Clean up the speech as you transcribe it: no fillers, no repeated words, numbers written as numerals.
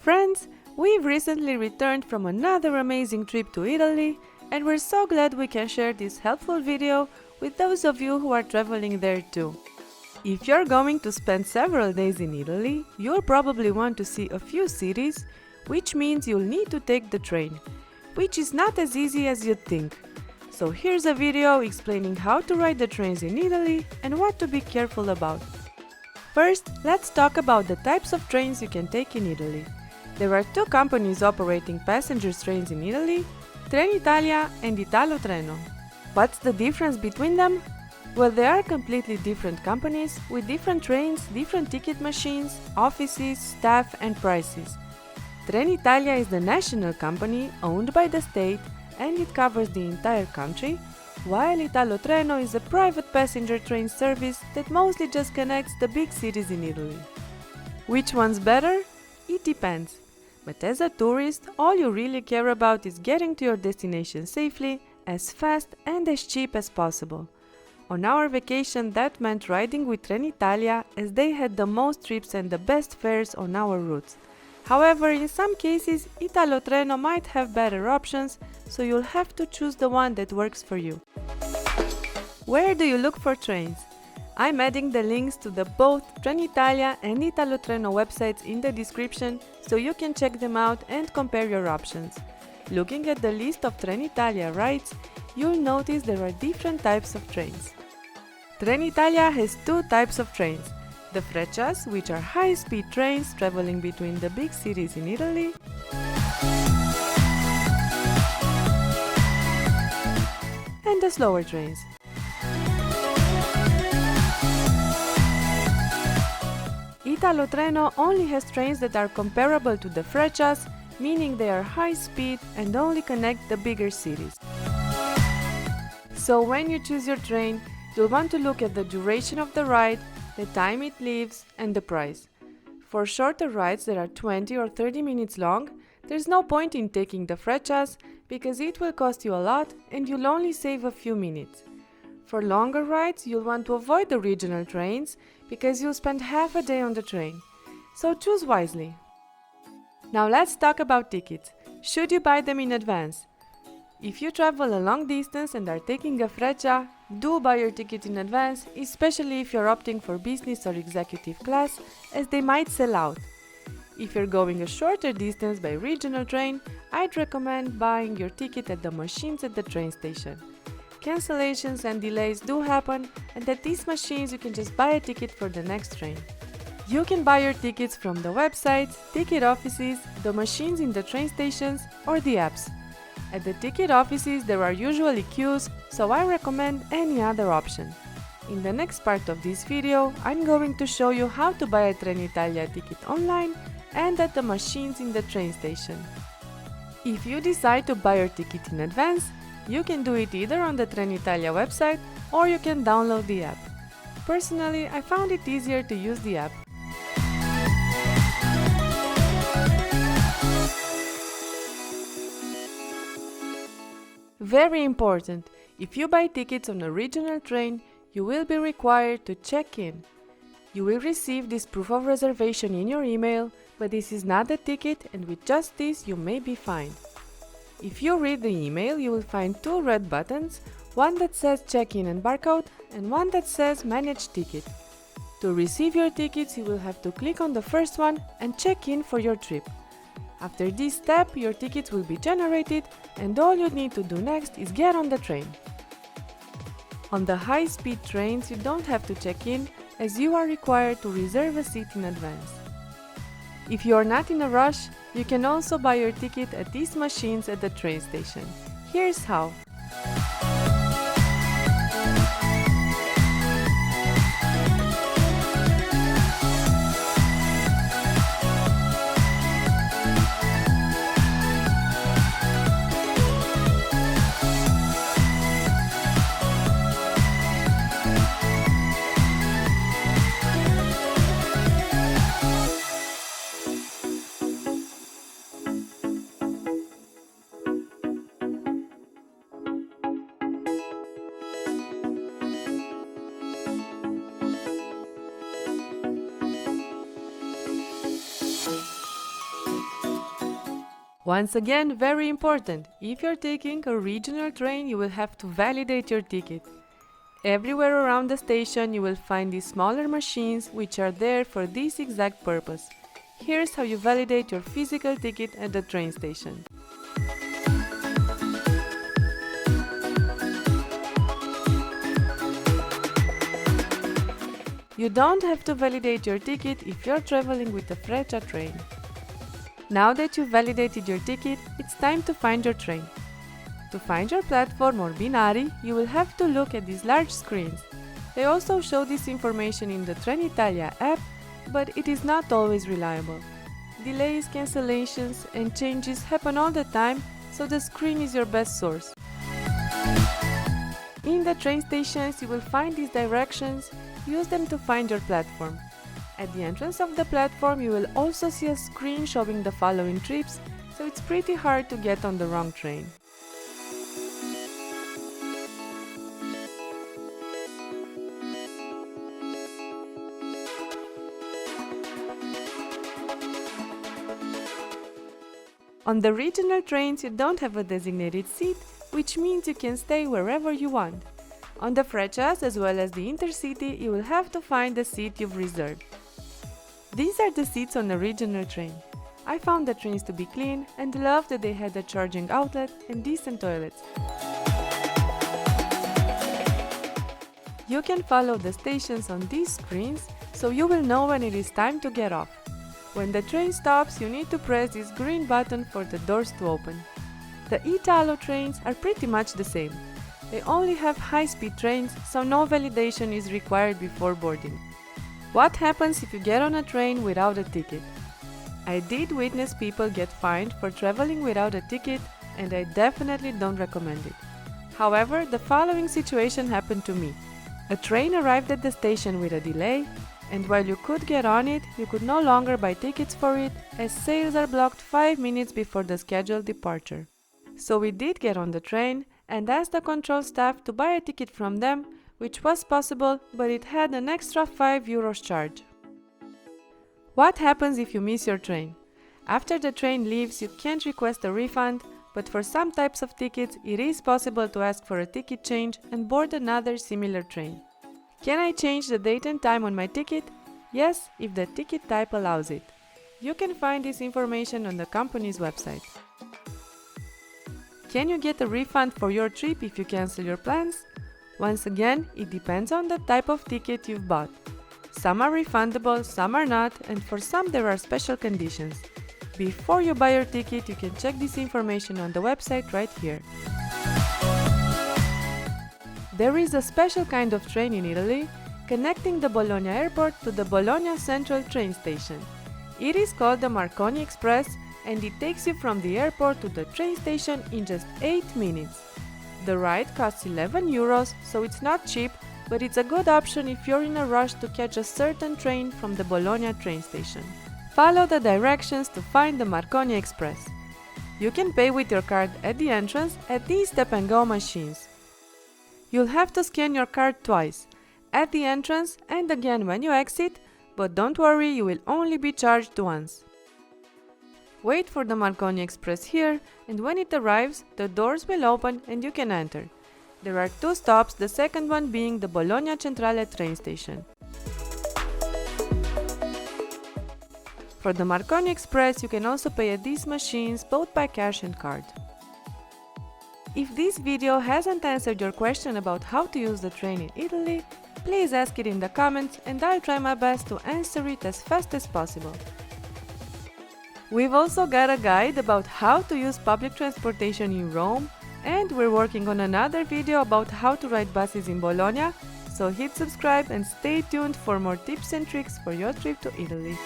Friends, we've recently returned from another amazing trip to Italy, and we're so glad we can share this helpful video with those of you who are traveling there too. If you're going to spend several days in Italy, you'll probably want to see a few cities, which means you'll need to take the train, which is not as easy as you'd think. So here's a video explaining how to ride the trains in Italy and what to be careful about. First, let's talk about the types of trains you can take in Italy. There are two companies operating passenger trains in Italy, Trenitalia and Italotreno. What's the difference between them? Well, they are completely different companies with different trains, different ticket machines, offices, staff and prices. Trenitalia is the national company owned by the state and it covers the entire country, while Italotreno is a private passenger train service that mostly just connects the big cities in Italy. Which one's better? It depends. But as a tourist, all you really care about is getting to your destination safely, as fast and as cheap as possible. On our vacation, that meant riding with Trenitalia as they had the most trips and the best fares on our routes. However, in some cases, Italotreno might have better options, so you'll have to choose the one that works for you. Where do you look for trains? I'm adding the links to the both Trenitalia and Italotreno websites in the description so you can check them out and compare your options. Looking at the list of Trenitalia rides, you'll notice there are different types of trains. Trenitalia has two types of trains, the Freccias, which are high-speed trains traveling between the big cities in Italy, and the slower trains. Italotreno only has trains that are comparable to the Freccias, meaning they are high speed and only connect the bigger cities. So when you choose your train, you'll want to look at the duration of the ride, the time it leaves, and the price. For shorter rides that are 20 or 30 minutes long, there's no point in taking the Freccias because it will cost you a lot and you'll only save a few minutes. For longer rides, you'll want to avoid the regional trains because you'll spend half a day on the train. So choose wisely. Now let's talk about tickets. Should you buy them in advance? If you travel a long distance and are taking a Freccia, do buy your ticket in advance, especially if you're opting for business or executive class, as they might sell out. If you're going a shorter distance by regional train, I'd recommend buying your ticket at the machines at the train station. Cancellations and delays do happen, and at these machines you can just buy a ticket for the next train. You can buy your tickets from the websites, ticket offices, the machines in the train stations, or the apps. At the ticket offices there are usually queues, so I recommend any other option. In the next part of this video, I'm going to show you how to buy a Trenitalia ticket online and at the machines in the train station. If you decide to buy your ticket in advance, you can do it either on the Trenitalia website or you can download the app. Personally, I found it easier to use the app. Very important! If you buy tickets on a regional train, you will be required to check in. You will receive this proof of reservation in your email, but this is not a ticket and with just this you may be fined. If you read the email, you will find two red buttons, one that says check-in and barcode and one that says manage ticket. To receive your tickets, you will have to click on the first one and check in for your trip. After this step, your tickets will be generated and all you need to do next is get on the train. On the high-speed trains, you don't have to check in as you are required to reserve a seat in advance. If you are not in a rush, you can also buy your ticket at these machines at the train station. Here's how. Once again, very important, if you're taking a regional train, you will have to validate your ticket. Everywhere around the station you will find these smaller machines which are there for this exact purpose. Here's how you validate your physical ticket at the train station. You don't have to validate your ticket if you're traveling with a Freccia train. Now that you've validated your ticket, it's time to find your train. To find your platform or binari, you will have to look at these large screens. They also show this information in the Trenitalia app, but it is not always reliable. Delays, cancellations, and changes happen all the time, so the screen is your best source. In the train stations, you will find these directions. Use them to find your platform. At the entrance of the platform, you will also see a screen showing the following trips, so it's pretty hard to get on the wrong train. On the regional trains, you don't have a designated seat, which means you can stay wherever you want. On the Freccias as well as the Intercity, you will have to find the seat you've reserved. These are the seats on a regional train. I found the trains to be clean and loved that they had a charging outlet and decent toilets. You can follow the stations on these screens, so you will know when it is time to get off. When the train stops, you need to press this green button for the doors to open. The Italo trains are pretty much the same. They only have high-speed trains, so no validation is required before boarding. What happens if you get on a train without a ticket? I did witness people get fined for traveling without a ticket, and I definitely don't recommend it. However, the following situation happened to me. A train arrived at the station with a delay, and while you could get on it, you could no longer buy tickets for it, as sales are blocked 5 minutes before the scheduled departure. So we did get on the train and asked the control staff to buy a ticket from them, which was possible, but it had an extra €5 charge. What happens if you miss your train? After the train leaves, you can't request a refund, but for some types of tickets, it is possible to ask for a ticket change and board another similar train. Can I change the date and time on my ticket? Yes, if the ticket type allows it. You can find this information on the company's website. Can you get a refund for your trip if you cancel your plans? Once again, it depends on the type of ticket you've bought. Some are refundable, some are not, and for some there are special conditions. Before you buy your ticket, you can check this information on the website right here. There is a special kind of train in Italy connecting the Bologna airport to the Bologna central train station. It is called the Marconi Express, and it takes you from the airport to the train station in just 8 minutes. The ride costs €11, so it's not cheap, but it's a good option if you're in a rush to catch a certain train from the Bologna train station. Follow the directions to find the Marconi Express. You can pay with your card at the entrance at these tap-and-go machines. You'll have to scan your card twice, at the entrance and again when you exit, but don't worry, you will only be charged once. Wait for the Marconi Express here, and when it arrives, the doors will open and you can enter. There are 2 stops, the second one being the Bologna Centrale train station. For the Marconi Express, you can also pay at these machines both by cash and card. If this video hasn't answered your question about how to use the train in Italy, please ask it in the comments and I'll try my best to answer it as fast as possible. We've also got a guide about how to use public transportation in Rome, and we're working on another video about how to ride buses in Bologna, so hit subscribe and stay tuned for more tips and tricks for your trip to Italy.